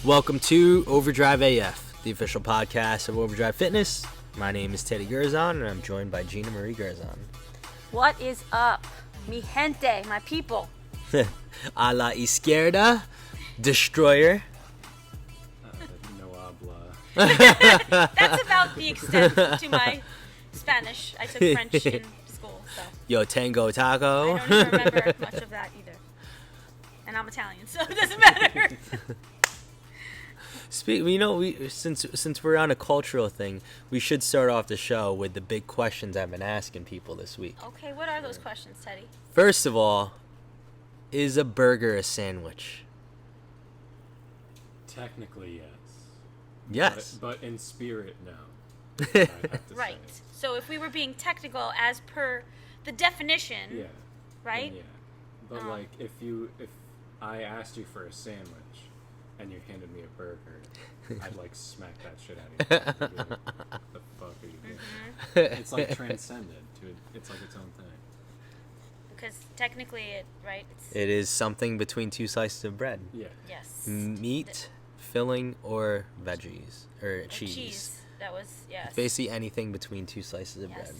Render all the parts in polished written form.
Welcome to Overdrive AF, the official podcast of Overdrive Fitness. My name is Teddy Gerzon, and I'm joined by Gina Marie Gerzon. What is up, mi gente, my people? A la izquierda, destroyer. No habla. That's about the extent to my Spanish. I took French in school, so Yo tengo taco. I don't even remember much of that either. And I'm Italian, so it doesn't matter. Since we're on a cultural thing, we should start off the show with the big questions I've been asking people this week. Okay, what are those questions, Teddy? First of all, is a burger a sandwich? Technically, yes. Yes. But in spirit, no. I'd have to Right. say. So if we were being technical as per the definition, Yeah. right? Yeah. But like, if I asked you for a sandwich and you handed me a burger, I'd like smack that shit out of you. I'd be like, the fuck are you doing? It's like transcended to it's like its own thing. Because technically, It is something between two slices of bread. Yeah. yes. Meat, filling, or veggies, or cheese. Cheese. That was, yes. Basically anything between two slices of Yes. bread.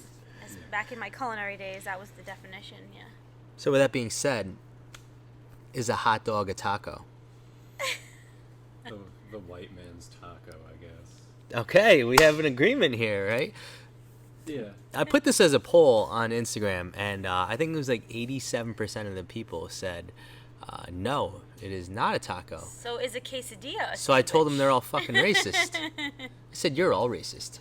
As back in my culinary days, that was the definition, yeah. So with that being said, is a hot dog a taco? The white man's taco, I guess. Okay, we have an agreement here, right? Yeah. I put this as a poll on Instagram, and I think it was like 87% of the people said, no, it is not a taco. So is a quesadilla a So I told them sandwich? they're all fucking racist. I said, you're all racist.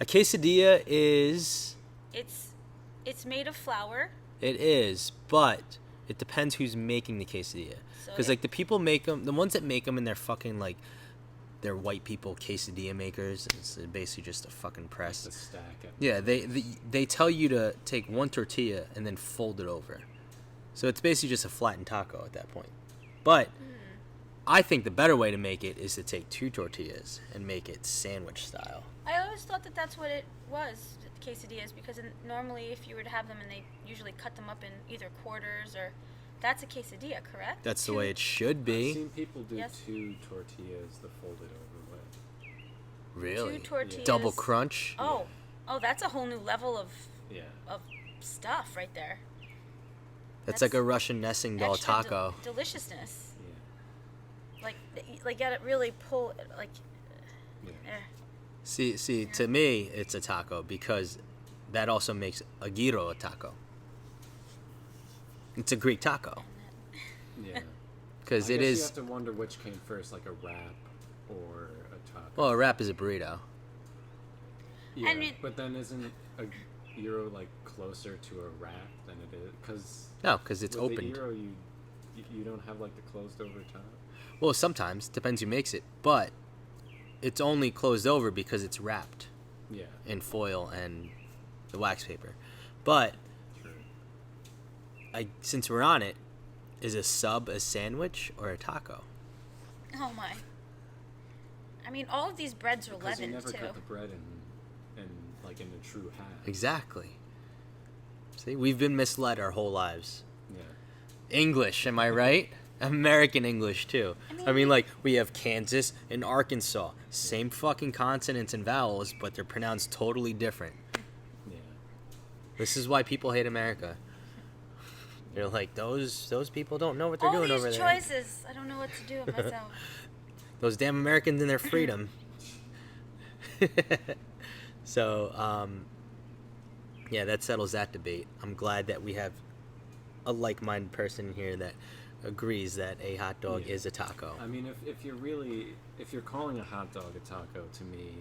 A quesadilla is... It's made of flour. It is, but it depends who's making the quesadilla. So Because like the people make them, the ones that make them, and they're fucking like, they're white people quesadilla makers. It's basically just a fucking press. The stack. Yeah, they tell you to take one tortilla and then fold it over. So it's basically just a flattened taco at that point. But I think the better way to make it is to take two tortillas and make it sandwich style. I always thought that that's what it was, quesadillas, because normally if you were to have them and they usually cut them up in either quarters or... That's a quesadilla, correct? That's the way it should I've be. seen people do Yes. 2 tortillas the folded over way. Really? 2 tortillas. Double crunch? Oh, that's a whole new level of Yeah. stuff right there. That's like a Russian nesting doll Extra taco. Deliciousness. Yeah. Like gotta really pull, like... Yeah. See, to me, it's a taco because that also makes a gyro a taco. It's a Greek taco. Yeah. Because I it guess is... You have to wonder which came first, like a wrap or a taco. Well, a wrap is a burrito. Yeah, I mean- but then isn't a gyro like closer to a wrap than it is? Because No, because it's with opened. the gyro, you don't have like the closed over top. Well, sometimes. Depends who makes it. But it's only closed over because it's wrapped Yeah. in foil and the wax paper. But True. since we're on it, is a sub a sandwich or a taco? Oh my. I mean, all of these breads are Because you leavened, never too. cut the bread in like in a true half. Exactly. See, we've been misled our whole lives. Yeah. English, am I right? American English, too. I mean, like, we have Kansas and Arkansas. Same fucking consonants and vowels, but they're pronounced totally different. Yeah. This is why people hate America. They're like, those people don't know what they're doing over All these there. choices, I don't know what to do with myself. Those damn Americans and their freedom. So, yeah, that settles that debate. I'm glad that we have a like-minded person here that agrees that a hot dog Yeah. is a taco. I mean, if you're calling a hot dog a taco, to me,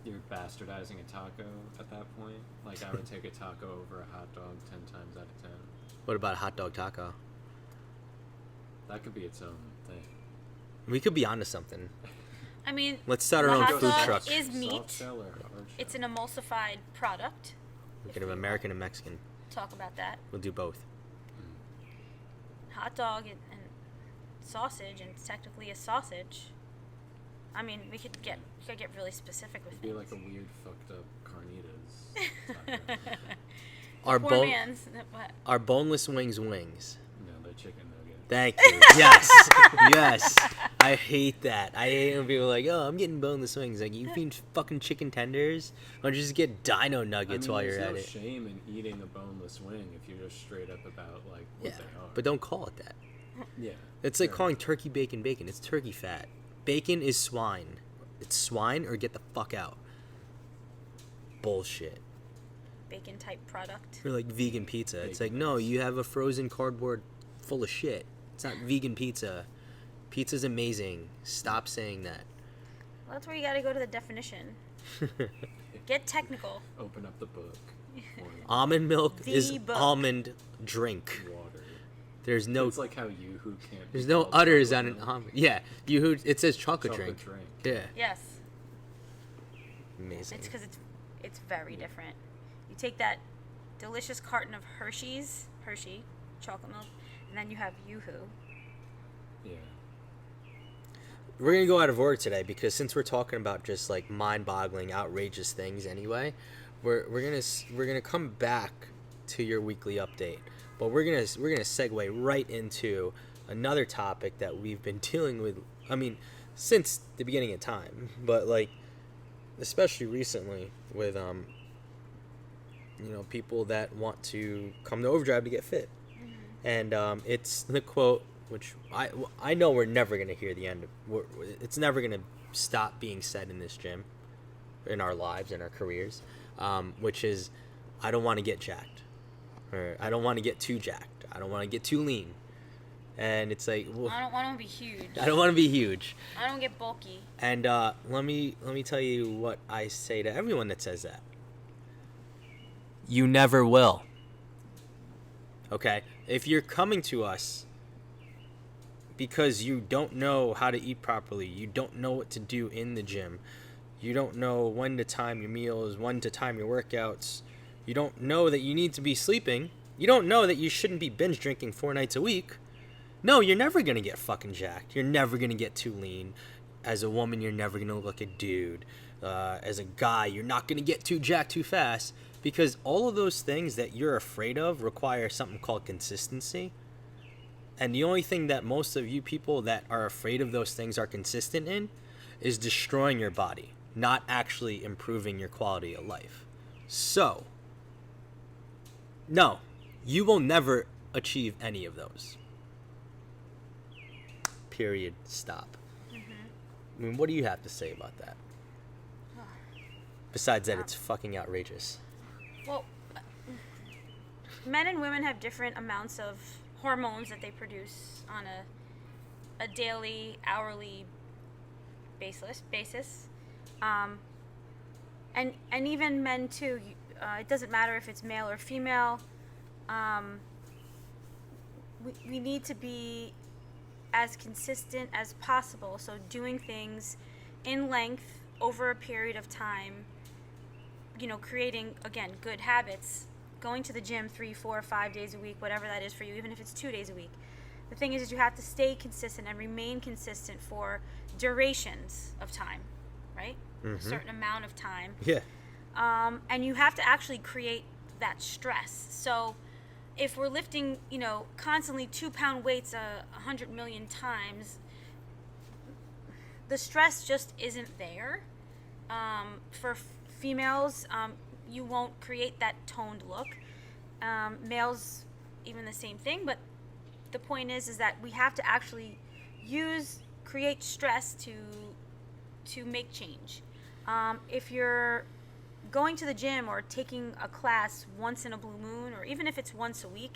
you're bastardizing a taco at that point. Like, I would take a taco over a hot dog 10 times out of 10. What about a hot dog taco? That could be its own thing. We could be onto something. I mean, Let's start the our own hot food dog truck. is Soft meat. shell or hard shell? It's an emulsified product. We could have American and Mexican. Talk about that. We'll do both. Hot dog and sausage, and it's technically a sausage. I mean, we could get really specific with It'd be things. like a weird fucked up carnitas taco. Our Poor bone, man's. What? our boneless wings. No, they're chicken nuggets. Thank you. Yes. Yes. I hate that. I hate when people are like, oh, I'm getting boneless wings. Like, you eating fucking chicken tenders? Why don't you just get dino nuggets while you're at it? There's no shame in eating a boneless wing if you're just straight up about, like, what they are. But don't call it that. Yeah. It's like calling turkey bacon bacon. It's turkey fat. Bacon is swine. It's swine or get the fuck out. Bullshit. Bacon type product. Or like vegan pizza. It's like, no, you have a frozen cardboard full of shit. It's not vegan pizza. Pizza's amazing. Stop saying that. Well, that's where you gotta go to the definition. Get technical. Open up the book. Almond milk The is book. almond drink. Water. There's no. It's like how Yoo-hoo can't. There's no udders on an almond. Yeah, Yoo-hoo. It says chocolate drink. Yeah. Yes. Amazing. It's because it's very different. You take that delicious carton of Hershey chocolate milk, and then you have Yoo-hoo. Yeah. We're gonna go out of order today because since we're talking about just like mind-boggling, outrageous things anyway, we're gonna come back to your weekly update, but we're gonna segue right into another topic that we've been dealing with. I mean, since the beginning of time, but like especially recently with people that want to come to Overdrive to get fit, and it's the quote. Which I know we're never going to hear the end of. It's never going to stop being said in this gym, in our lives, in our careers, which is, I don't want to get jacked. Or I don't want to get too jacked. I don't want to get too lean. And it's like... Well, I don't want to be huge. I don't want to be huge. I don't get bulky. And let me tell you what I say to everyone that says that. You never will. Okay? If you're coming to us because you don't know how to eat properly, you don't know what to do in the gym, you don't know when to time your meals, when to time your workouts, you don't know that you need to be sleeping, you don't know that you shouldn't be binge drinking 4 nights a week, no, you're never going to get fucking jacked. You're never going to get too lean. As a woman, you're never going to look like a dude. As a guy, you're not going to get too jacked too fast, because all of those things that you're afraid of require something called consistency. And the only thing that most of you people that are afraid of those things are consistent in is destroying your body, not actually improving your quality of life. So, no, you will never achieve any of those. Period. Stop. I mean, what do you have to say about that? Besides that, it's fucking outrageous. Well, men and women have different amounts of hormones that they produce on a daily, hourly basis. And even men too. It doesn't matter if it's male or female. We need to be as consistent as possible. So doing things in length over a period of time, creating, again, good habits, going to the gym 3, 4, 5 days a week, whatever that is for you, even if it's 2 days a week. The thing is you have to stay consistent and remain consistent for durations of time, right? A certain amount of time. Yeah. And you have to actually create that stress. So if we're lifting, constantly 2-pound weights 100 million times, the stress just isn't there. For females, you won't create that toned look. Males, even the same thing. But the point is that we have to actually create stress to make change. If you're going to the gym or taking a class once in a blue moon, or even if it's once a week,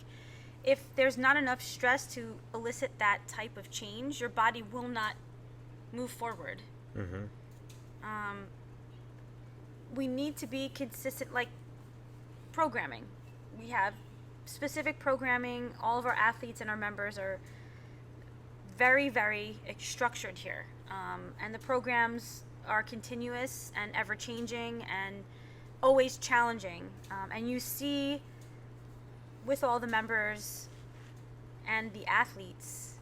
if there's not enough stress to elicit that type of change, your body will not move forward. We need to be consistent, like programming. We have specific programming. All of our athletes and our members are very, very structured here. And the programs are continuous and ever-changing and always challenging. And you see with all the members and the athletes,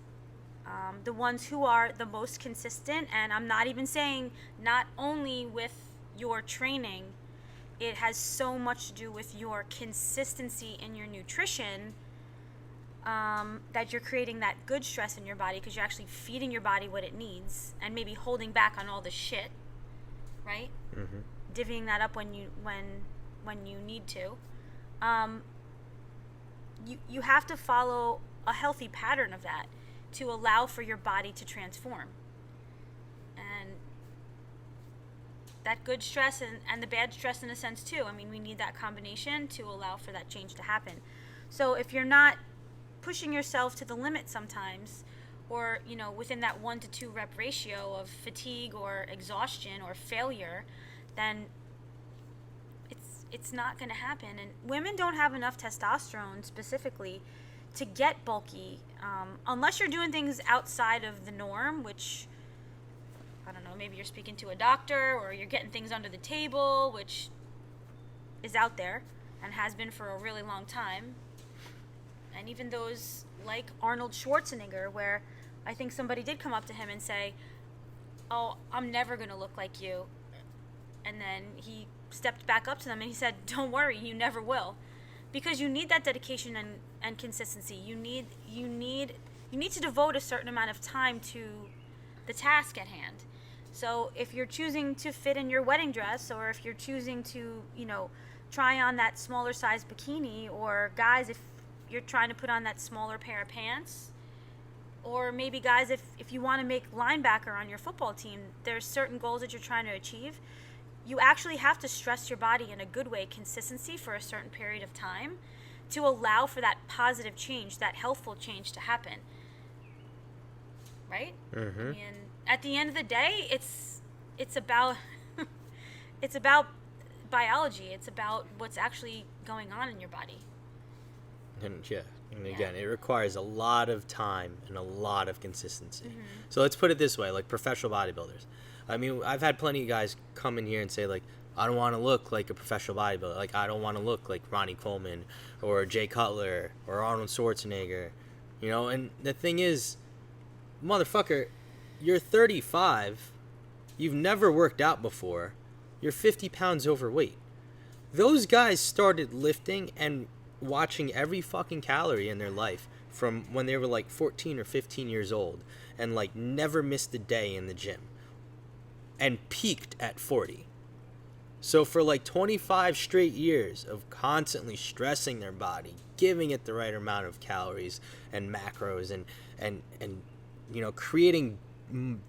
the ones who are the most consistent, and I'm not even saying not only with your training, it has so much to do with your consistency in your nutrition. that you're creating that good stress in your body because you're actually feeding your body what it needs and maybe holding back on all the shit, right? Mm-hmm. Divvying that up when you need to. You have to follow a healthy pattern of that to allow for your body to transform. And that good stress and the bad stress in a sense too. I mean, we need that combination to allow for that change to happen. So if you're not pushing yourself to the limit sometimes, or within that 1 to 2 rep ratio of fatigue or exhaustion or failure, then it's not going to happen. And women don't have enough testosterone specifically to get bulky unless you're doing things outside of the norm, which I don't know, maybe you're speaking to a doctor or you're getting things under the table, which is out there and has been for a really long time. And even those like Arnold Schwarzenegger, where I think somebody did come up to him and say, "Oh, I'm never going to look like you." And then he stepped back up to them and he said, "Don't worry, you never will." Because you need that dedication and consistency. You need to devote a certain amount of time to the task at hand. So if you're choosing to fit in your wedding dress, or if you're choosing to, try on that smaller size bikini, or guys, if you're trying to put on that smaller pair of pants, or maybe guys, if you want to make linebacker on your football team, there's certain goals that you're trying to achieve. You actually have to stress your body in a good way, consistency for a certain period of time to allow for that positive change, that healthful change to happen. Right? Mm-hmm. And at the end of the day, it's about it's about biology. It's about what's actually going on in your body. And again, it requires a lot of time and a lot of consistency. Mm-hmm. So let's put it this way, like professional bodybuilders. I mean, I've had plenty of guys come in here and say, like, I don't want to look like a professional bodybuilder. Like, I don't want to look like Ronnie Coleman or Jay Cutler or Arnold Schwarzenegger. And the thing is, motherfucker, you're 35. You've never worked out before. You're 50 pounds overweight. Those guys started lifting and watching every fucking calorie in their life from when they were like 14 or 15 years old and like never missed a day in the gym and peaked at 40. So for like 25 straight years of constantly stressing their body, giving it the right amount of calories and macros and creating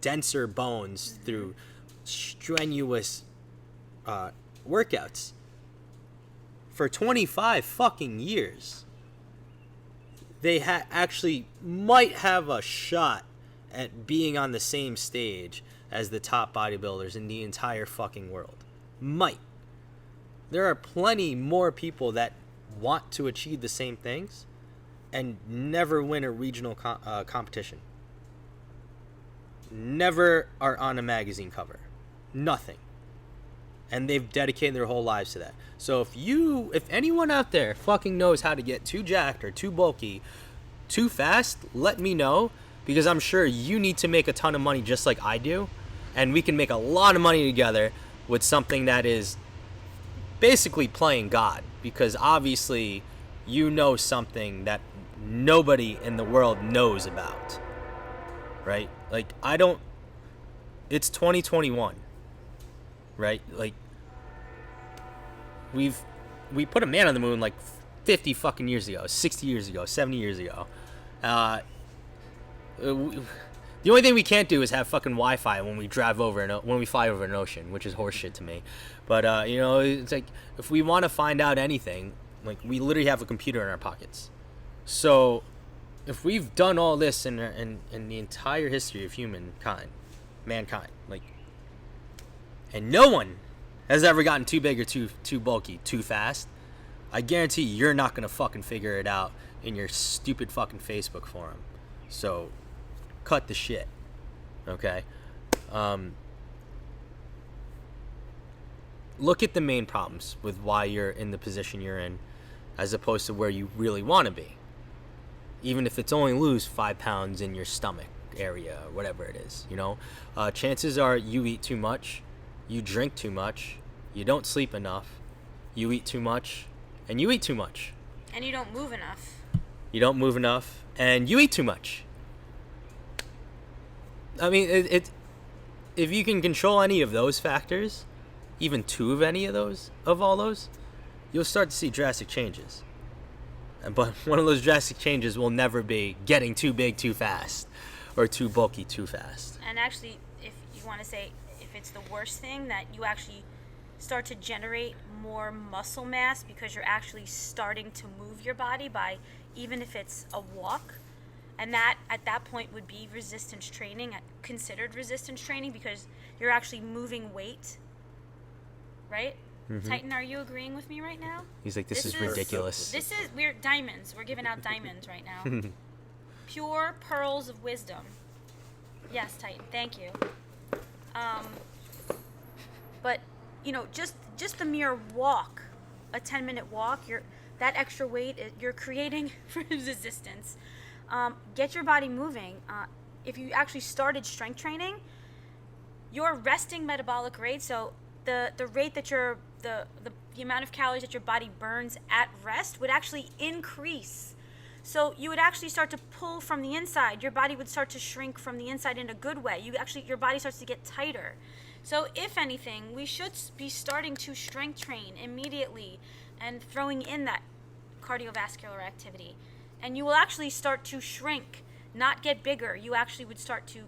denser bones through strenuous workouts for 25 fucking years, they actually might have a shot at being on the same stage as the top bodybuilders in the entire fucking world. Might. There are plenty more people that want to achieve the same things and never win a regional competition. Never are on a magazine cover. Nothing. And they've dedicated their whole lives to that. So if anyone out there fucking knows how to get too jacked or too bulky too fast, let me know, because I'm sure you need to make a ton of money just like I do, and we can make a lot of money together with something that is basically playing God, because obviously you know something that nobody in the world knows about, right? Like, it's 2021, right? Like, we put a man on the moon like 50 fucking years ago, 60 years ago, 70 years ago. The only thing we can't do is have fucking Wi-Fi when we when we fly over an ocean, which is horseshit to me. But it's like, if we want to find out anything, like, we literally have a computer in our pockets. So if we've done all this in the entire history of mankind, like, and no one has ever gotten too big or too bulky too fast, I guarantee you're not gonna fucking figure it out in your stupid fucking Facebook forum. So cut the shit, okay? Look at the main problems with why you're in the position you're in, as opposed to where you really want to be. Even if it's only lose 5 pounds in your stomach area or whatever it is, chances are you eat too much, you drink too much, you don't sleep enough, you eat too much, and you eat too much. And you don't move enough. you don't move enough, and you eat too much. I mean, if you can control any of those factors, even two of any of all those, you'll start to see drastic changes. But one of those drastic changes will never be getting too big too fast or too bulky too fast. And actually, if you want to say if it's the worst thing, that you actually start to generate more muscle mass because you're actually starting to move your body by, even if it's a walk. And that, at that point, would be resistance training, considered resistance training, because you're actually moving weight, right? Mm-hmm. Titan, are you agreeing with me right now? He's like, this is ridiculous. We're diamonds. We're giving out diamonds right now. Pure pearls of wisdom. Yes, Titan, thank you. But, you know, just the mere walk, a 10-minute walk, that extra weight, you're creating resistance. Get your body moving. If you actually started strength training, your resting metabolic rate, so the rate that the amount of calories that your body burns at rest would actually increase. So you would actually start to pull from the inside. Your body would start to shrink from the inside in a good way. Your body starts to get tighter. So if anything, we should be starting to strength train immediately and throwing in that cardiovascular activity. And you will actually start to shrink, not get bigger. You actually would start to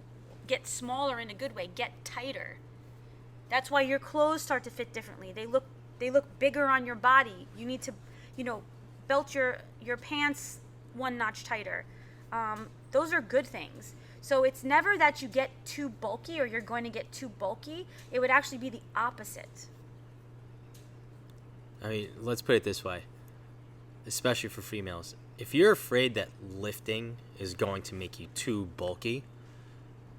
get smaller in a good way, get tighter. That's why your clothes start to fit differently. They look bigger on your body. You need to, belt your pants one notch tighter. Those are good things. So it's never that you get too bulky or you're going to get too bulky. It would actually be the opposite. I mean, let's put it this way, especially for females. If you're afraid that lifting is going to make you too bulky,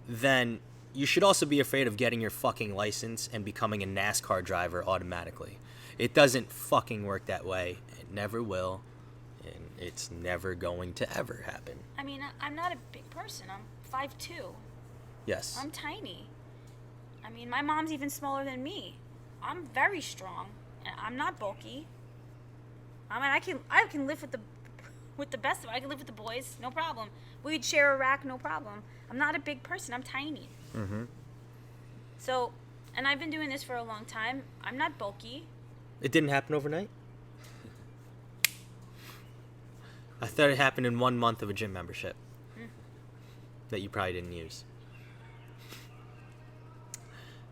then you should also be afraid of getting your fucking license and becoming a NASCAR driver automatically. It doesn't fucking work that way. It never will. And it's never going to ever happen. I mean, I'm not a big person. I'm 5'2". Yes. I'm tiny. I mean, my mom's even smaller than me. I'm very strong. I'm not bulky. I mean, I can lift with the best of them. I can live with the boys, no problem. We'd share a rack, no problem. I'm not a big person. I'm tiny. Mm-hmm. So, and I've been doing this for a long time. I'm not bulky. It didn't happen overnight? I thought it happened in 1 month of a gym membership that you probably didn't use.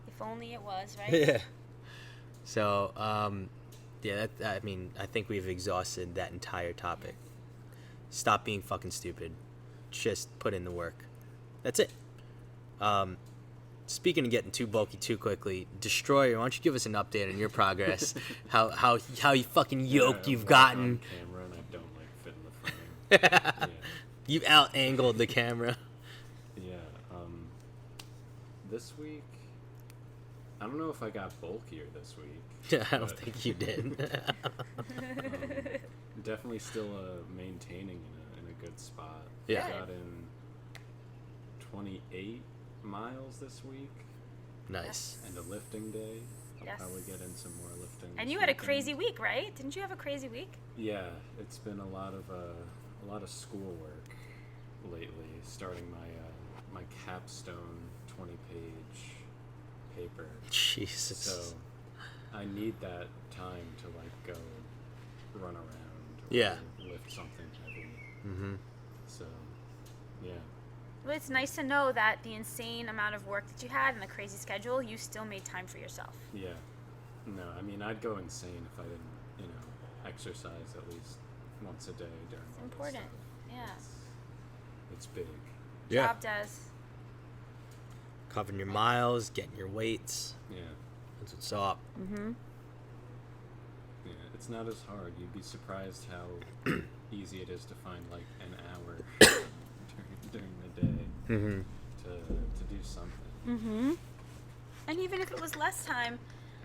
If only it was, right? Yeah. So, yeah, I think we've exhausted that entire topic. Stop being fucking stupid. Just put in the work. That's it. Speaking of getting too bulky too quickly, Destroyer, why don't you give us an update on your progress? how you fucking yoked you've gotten. On camera and I don't fit in the frame. Yeah. You out-angled the camera. Yeah. This week, I don't know if I got bulkier this week. I don't think you did. Definitely still maintaining in a good spot. Yeah. I got in 28 miles this week. Nice. And a lifting day. I'll Yes. probably get in some more lifting. And this you had a weekend. crazy week, right? Didn't you have a crazy week? Yeah, it's been a lot of schoolwork lately. Starting my capstone 20-page paper. Jesus. So I need that time to go run around. Or Yeah. lift something heavy. Mm-hmm. So, yeah. Well, it's nice to know that the insane amount of work that you had and the crazy schedule, you still made time for yourself. Yeah. No, I mean, I'd go insane if I didn't, exercise at least once a day during It's all this important. stuff. Yeah. It's big. Yeah. Job does. Covering your miles, getting your weights. Yeah. That's what's up. Mm-hmm. Yeah. It's not as hard. You'd be surprised how easy it is to find an hour during the day Mm-hmm. to do something. Mm-hmm. And even if it was less time,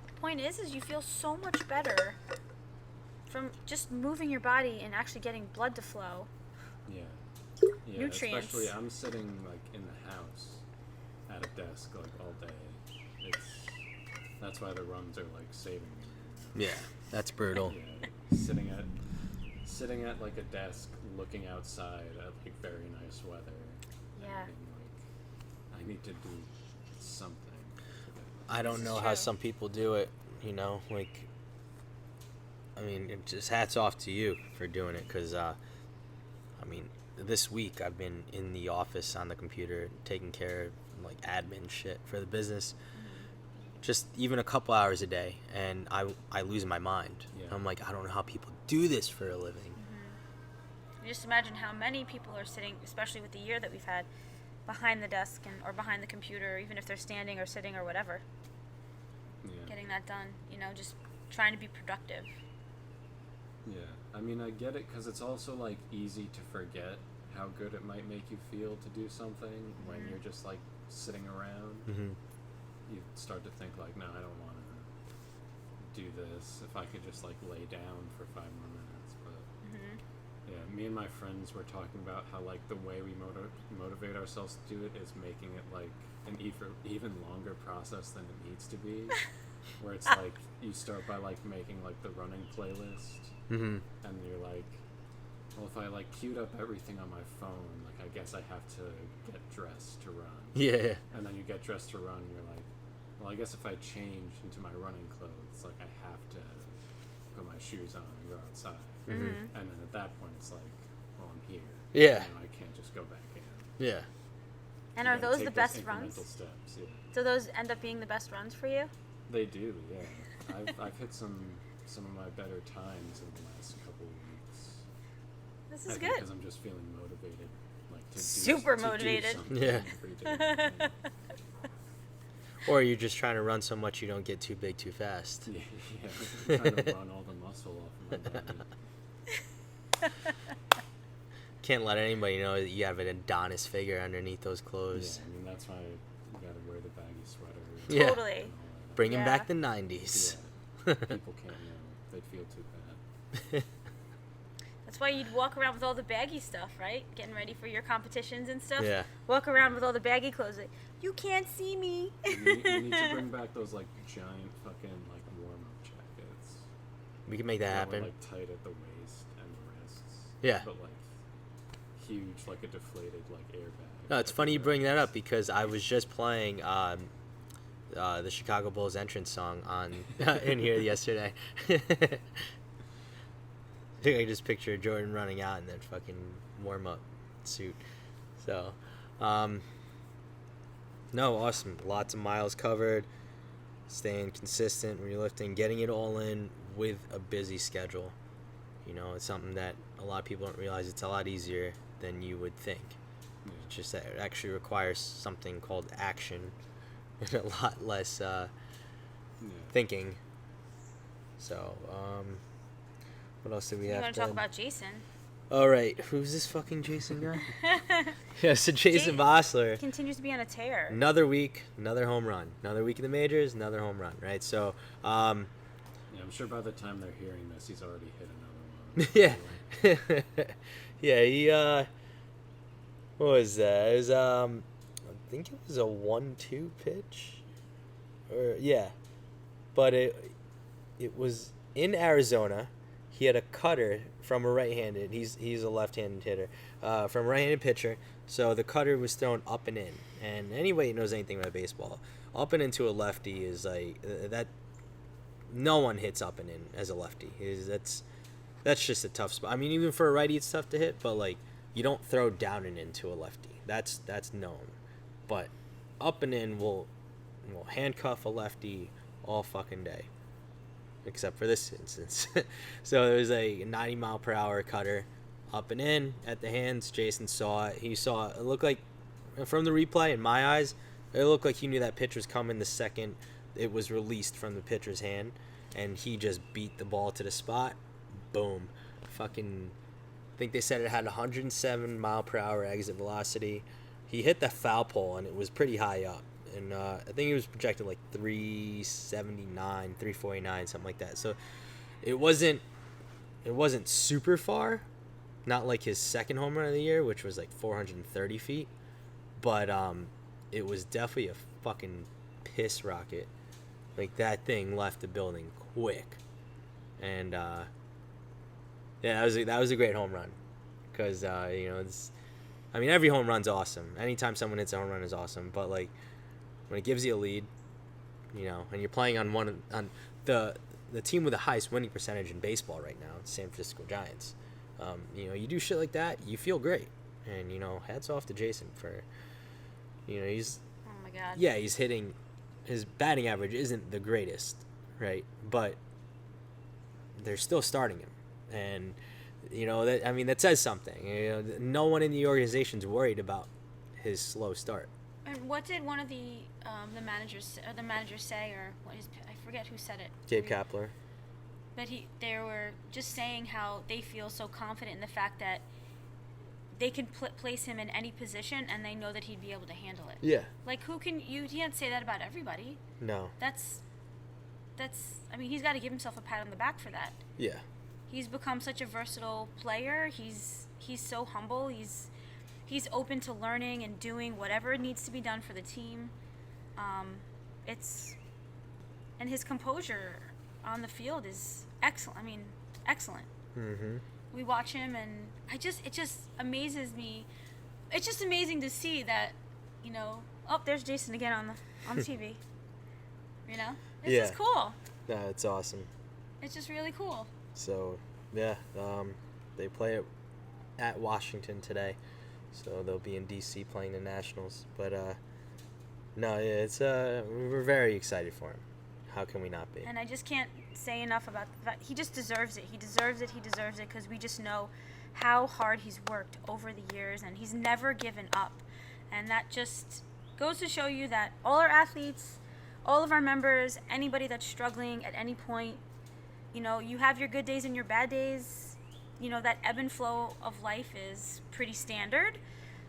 the point is you feel so much better from just moving your body and actually getting blood to flow. Yeah. Yeah. Nutrients. Especially I'm sitting in the house at a desk all day. That's why the runs are saving me. Yeah, that's brutal. Yeah. Sitting at sitting at like a desk looking outside at like very nice weather. Yeah. And like, I need to do something. I don't know how some people do it, you know, like, I mean, it just hats off to you for doing it, because, I mean, this week I've been in the office on the computer taking care of, like, admin shit for the business, just even a couple hours a day, and I lose my mind. Yeah. I'm like, I don't know how people do this for a living. Just imagine how many people are sitting, especially with the year that we've had, behind the desk or behind the computer, even if they're standing or sitting or whatever. Yeah. Getting that done, you know, just trying to be productive. Yeah, I mean, I get it, because it's also, like, easy to forget how good it might make you feel to do something when you're just, like, sitting around. Mm-hmm. You start to think, like, no, I don't want to do this. If I could just, like, lay down for 5 more minutes. But, yeah, me and my friends were talking about how, like, the way we motivate ourselves to do it is making it, like, an even longer process than it needs to be. Where it's, like, you start by, like, making, like, the running playlist. Mm-hmm. And you're like, well, if I, like, queued up everything on my phone, like, I guess I have to get dressed to run. Yeah. And then you get dressed to run, and you're like, well, I guess if I change into my running clothes, like, I have to put my shoes on and go outside. Mm-hmm. And then at that point, it's like, well, I'm here. Yeah. You know, I can't just go back in. Yeah. And You are gotta those take the best incremental runs? steps, yeah. Do those end up being the best runs for you? They do, yeah. I've hit some of my better times in the last couple of weeks. This I is think good. because I'm just feeling motivated, like to Super do, to motivated. do something Yeah. every day. Or you're just trying to run so much you don't get too big too fast. Yeah, I'm trying to run all the muscle off of my body. Can't let anybody know that you have an Adonis figure underneath those Yeah, clothes. I mean that's why you gotta wear the baggy sweater. Yeah. Totally. and all that. Bringing Yeah. back the 90s. Yeah. People can't know. They'd feel too bad. That's why you'd walk around with all the baggy stuff, right? Getting ready for your competitions and stuff. Yeah. Walk around with all the baggy clothes. Like, you can't see me. You need to bring back those like giant fucking like warm-up jackets. We can make that That happen. were, like tight at the waist and the wrists. Yeah. But like huge, like a deflated like airbag. No, it's funny you bring that up because I was just playing the Chicago Bulls entrance song on in here yesterday. I think I just picture Jordan running out in that fucking warm-up suit. So, no, awesome. Lots of miles covered. Staying consistent when you're lifting, getting it all in with a busy schedule. You know, it's something that a lot of people don't realize. It's a lot easier than you would think. Yeah. It's just that it actually requires something called action and a lot less Yeah. thinking. So, what else do we You have want to talk about Jason? All right, who's this fucking Jason guy? Yeah, so Jason Vosler. Continues to be on a tear. Another week, another home run. Another week in the majors, another home run, right? So, Yeah, I'm sure by the time they're hearing this, he's already hit another one. yeah. Yeah, he, what was that? It was, I think it was a 1-2 pitch. Or, yeah. But it was in Arizona. He had a cutter from a right-handed. He's a left-handed hitter from a right-handed pitcher. So the cutter was thrown up and in. And anybody who knows anything about baseball, up and into a lefty is like that. No one hits up and in as a lefty. That's just a tough spot. I mean, even for a righty, it's tough to hit. But like, you don't throw down and into a lefty. That's known. But up and in will handcuff a lefty all fucking day. Except for this instance. So there was a 90-mile-per-hour cutter up and in at the hands. Jason saw it. He saw it. It looked like, from the replay, in my eyes, it looked like he knew that pitch was coming the second it was released from the pitcher's hand. And he just beat the ball to the spot. Boom. Fucking, I think they said it had 107-mile-per-hour exit velocity. He hit the foul pole, and it was pretty high up. And I think he was projected like 379, 349, something like that. So it wasn't super far, not like his second home run of the year, which was like 430 feet. But it was definitely a fucking piss rocket. Like that thing left the building quick, and Yeah, that was a great home run, because every home run's awesome. Anytime someone hits a home run is awesome, but like when it gives you a lead, and you're playing on the team with the highest winning percentage in baseball right now, San Francisco Giants. You do shit like that, you feel great, and hats off to Jason for, he's. Oh my God. Yeah, he's hitting. His batting average isn't the greatest, right? But they're still starting him, and that says something. No one in the organization's worried about his slow start. And what did one of the managers say, or I forget who said it. Gabe Kapler. But they were just saying how they feel so confident in the fact that they can place him in any position, and they know that he'd be able to handle it. Yeah. Like, you can't say that about everybody. No. That's. He's got to give himself a pat on the back for that. Yeah. He's become such a versatile player. He's so humble. He's open to learning and doing whatever needs to be done for the team. And his composure on the field is excellent. Excellent. Mm-hmm. We watch him, and it just amazes me. It's just amazing to see that, there's Jason again on the TV. It's just cool. Yeah, it's awesome. It's just really cool. So, yeah, they play at Washington today, so they'll be in D.C. playing the Nationals. But we're very excited for him. How can we not be? And I just can't say enough about the fact he just deserves it. He deserves it because we just know how hard he's worked over the years, and he's never given up. And that just goes to show you that all our athletes, all of our members, anybody that's struggling at any point, you have your good days and your bad days. That ebb and flow of life is pretty standard.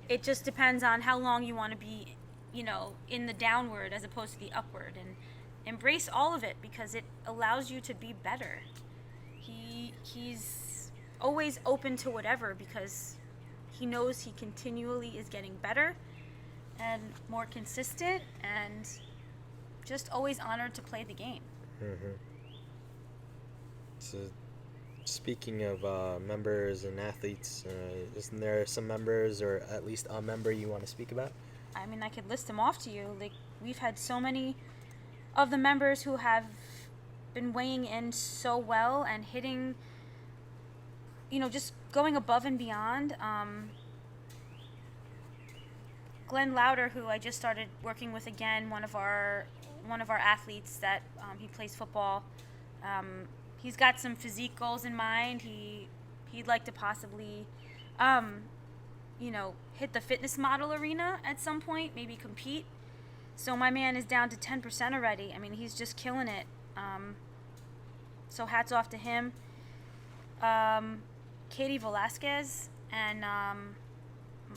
It just depends on how long you want to be, in the downward as opposed to the upward. And embrace all of it, because it allows you to be better. He's always open to whatever, because he knows he continually is getting better and more consistent, and just always honored to play the game. Mm-hmm. So, speaking of members and athletes, isn't there some members, or at least a member, you want to speak about? I could list them off to you. Like, we've had so many of the members who have been weighing in so well and hitting, just going above and beyond. Glenn Lauder, who I just started working with again, one of our athletes that he plays football. He's got some physique goals in mind. He'd like to possibly, hit the fitness model arena at some point, maybe compete. So my man is down to 10% already. He's just killing it. So hats off to him. Katie Velasquez, and oh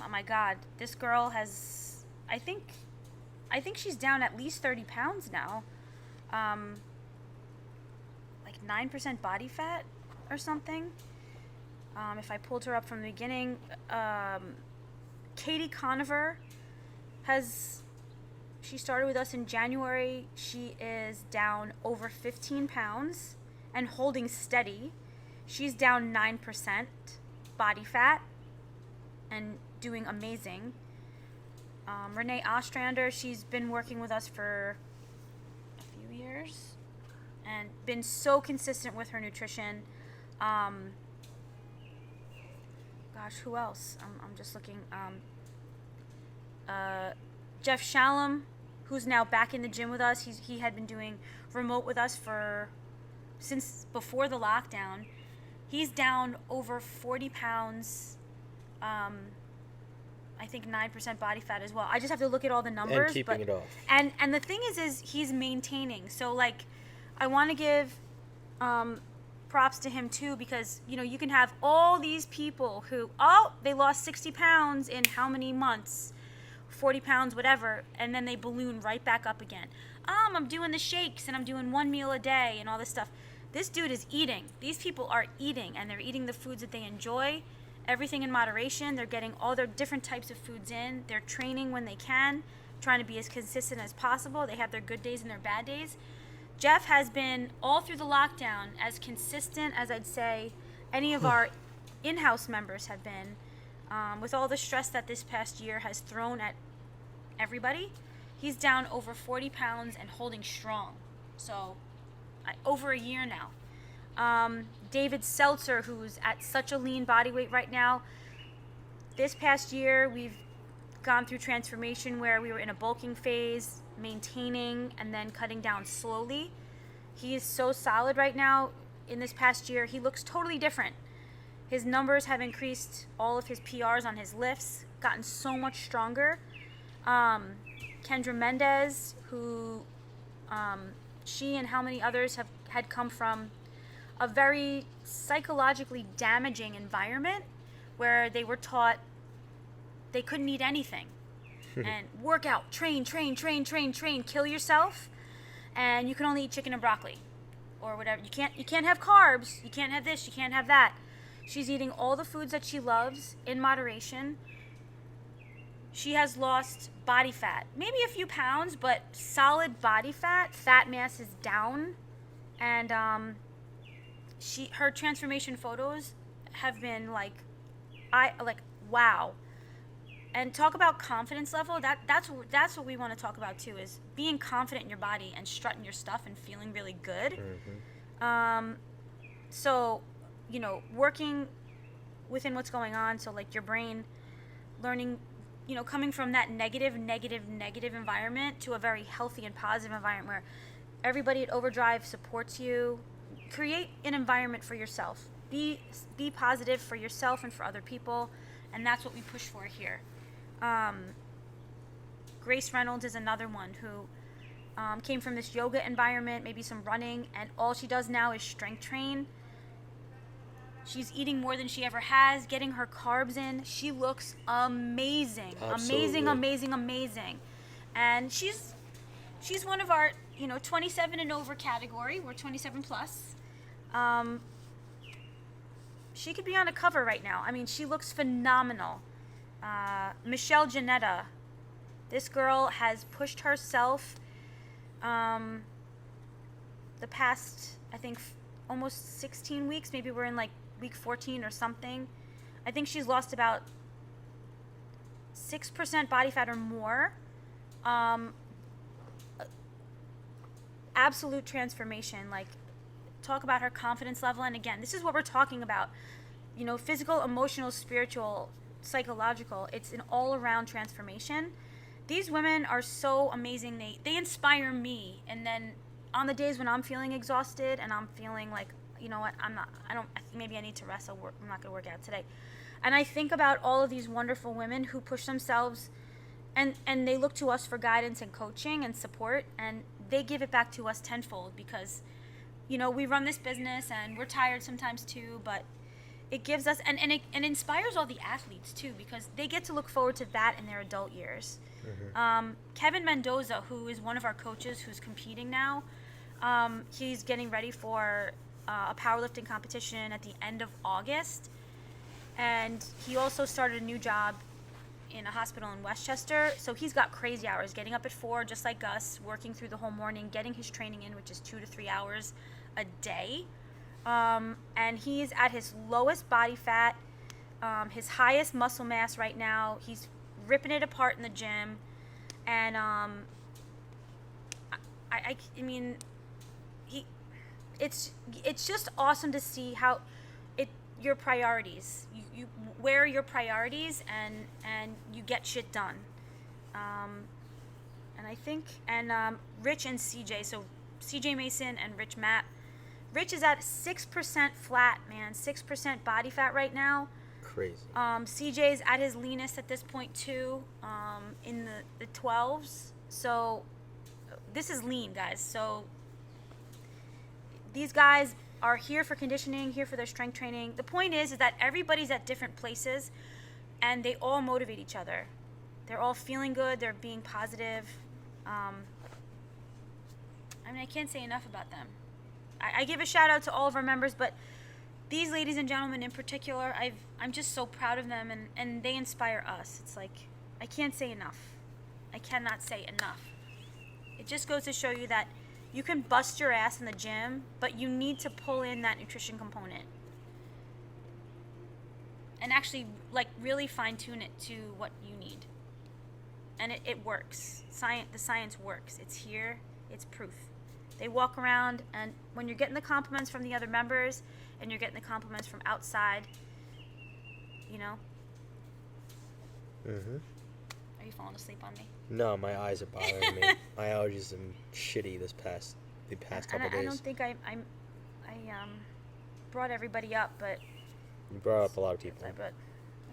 my God, this girl has, I think she's down at least 30 pounds now. Like 9% body fat or something. If I pulled her up from the beginning, Katie Conover she started with us in January. She is down over 15 pounds and holding steady. She's down 9% body fat and doing amazing. Renee Ostrander, she's been working with us for a few years and been so consistent with her nutrition. Who else? I'm just looking. Jeff Shalom, who's now back in the gym with us. He had been doing remote with us since before the lockdown. He's down over 40 pounds. I think 9% body fat as well. I just have to look at all the numbers. And keeping it off. And the thing is he's maintaining. So, like, I want to give props to him, too, because, you can have all these people who, they lost 60 pounds in how many months? 40 pounds, whatever, and then they balloon right back up again. I'm doing the shakes, and I'm doing one meal a day, and all this stuff. This dude is eating. These people are eating, and they're eating the foods that they enjoy, everything in moderation. They're getting all their different types of foods in. They're training when they can, trying to be as consistent as possible. They have their good days and their bad days. Jeff has been, all through the lockdown, as consistent as I'd say any of our in-house members have been, with all the stress that this past year has thrown at everybody. He's down over 40 pounds and holding strong. So, over a year now. David Seltzer, who's at such a lean body weight right now. This past year, we've gone through transformation where we were in a bulking phase, maintaining, and then cutting down slowly. He is so solid right now. In this past year, he looks totally different. His numbers have increased, all of his PRs on his lifts, gotten so much stronger. Kendra Mendez, who she and how many others had come from a very psychologically damaging environment where they were taught they couldn't eat anything. And work out, train, kill yourself, and you can only eat chicken and broccoli or whatever. You can't have carbs, you can't have this, you can't have that. She's eating all the foods that she loves in moderation. She has lost body fat, maybe a few pounds, but solid body fat. Fat mass is down, and her transformation photos have been wow. And talk about confidence level. That's what we want to talk about too, is being confident in your body and strutting your stuff and feeling really good. Mm-hmm. So, working within what's going on. So like your brain learning, coming from that negative environment to a very healthy and positive environment where everybody at Overdrive supports you. Create an environment for yourself. Be positive for yourself and for other people, and that's what we push for here. Grace Reynolds is another one who came from this yoga environment, maybe some running, and all she does now is strength train. She's eating more than she ever has, getting her carbs in. She looks amazing. Absolutely. Amazing. And she's one of our, 27 and over category. We're 27 plus. She could be on a cover right now. I mean, she looks phenomenal. Michelle Janetta. This girl has pushed herself the past, I think, almost 16 weeks. Maybe we're in like week 14 or something. I think she's lost about 6% body fat or more. Absolute transformation. Like, talk about her confidence level. And again, this is what we're talking about. Physical, emotional, spiritual, psychological. It's an all-around transformation. These women are so amazing. They inspire me. And then on the days when I'm feeling exhausted and I'm feeling like, what, I think maybe I need to rest. I'm not going to work out today. And I think about all of these wonderful women who push themselves and they look to us for guidance and coaching and support, and they give it back to us tenfold because, we run this business and we're tired sometimes too, but it gives us, and it inspires all the athletes too, because they get to look forward to that in their adult years. Mm-hmm. Kevin Mendoza, who is one of our coaches who's competing now, he's getting ready for a powerlifting competition at the end of August, and he also started a new job in a hospital in Westchester. So he's got crazy hours, getting up at 4 just like us, working through the whole morning, getting his training in, which is 2 to 3 hours a day. And he's at his lowest body fat, his highest muscle mass right now. He's ripping it apart in the gym, and I mean, it's just awesome to see how your priorities, you where are your priorities, and you get shit done. And I think, Rich and CJ, so CJ Mason and Rich Matt. Rich is at 6% flat, man, 6% body fat right now. Crazy. CJ's at his leanest at this point too, in the 12s. So this is lean, guys. So these guys are here for conditioning, here for their strength training. The point is that everybody's at different places, and they all motivate each other. They're all feeling good. They're being positive. I mean, I can't say enough about them. I give a shout out to all of our members, but these ladies and gentlemen in particular, I'm just so proud of them, and they inspire us. It's like, I can't say enough. I cannot say enough. It just goes to show you that you can bust your ass in the gym, but you need to pull in that nutrition component. and actually like really fine tune it to what you need. And it works. The science works. It's here. It's proof. They walk around, and when you're getting the compliments from the other members and you're getting the compliments from outside, you know. Are you falling asleep on me? No, my eyes are bothering me. My allergies are shitty the past couple days. I don't think I brought everybody up, but You brought up a lot of people. But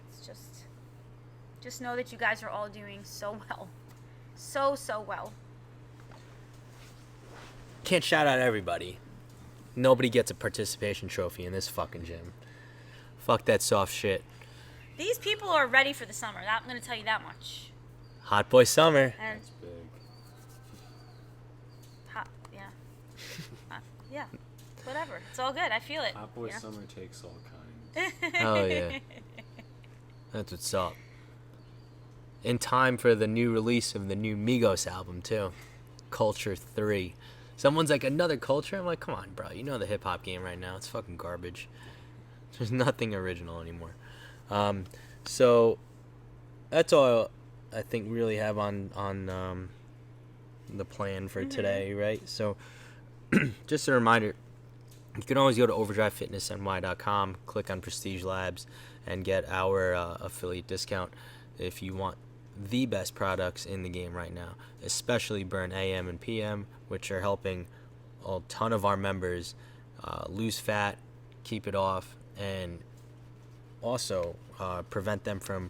it's just know that you guys are all doing so well, so well. Can't shout out everybody. Nobody gets a participation trophy in this fucking gym. Fuck that soft shit. These people are ready for the summer. I'm going to tell you that much. Hot boy summer. And That's big. hot, yeah. Yeah. Whatever. It's all good. I feel it. Hot boy yeah. summer takes all kinds. Oh yeah. That's what's up. In time for the new release of the new Migos album too. Culture 3. Someone's like, another Culture? I'm like, come on, bro. You know the hip-hop game right now. It's fucking garbage. There's nothing original anymore. So that's all I think we really have on the plan for today, right? So just a reminder, you can always go to overdrivefitnessny.com, click on Prestige Labs, and get our affiliate discount if you want the best products in the game right now, especially Burn AM and PM, which are helping a ton of our members lose fat, keep it off, and also prevent them from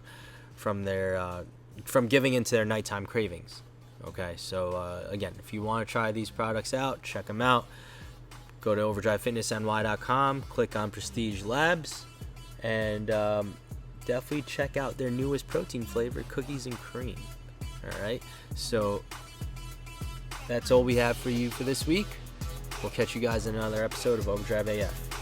giving into their nighttime cravings. Okay, so again, if you want to try these products out, check them out. Go to overdrivefitnessny.com, click on Prestige Labs, and definitely check out their newest protein flavor, cookies and cream. All right, so that's all we have for you for this week. We'll catch you guys in another episode of Overdrive AF.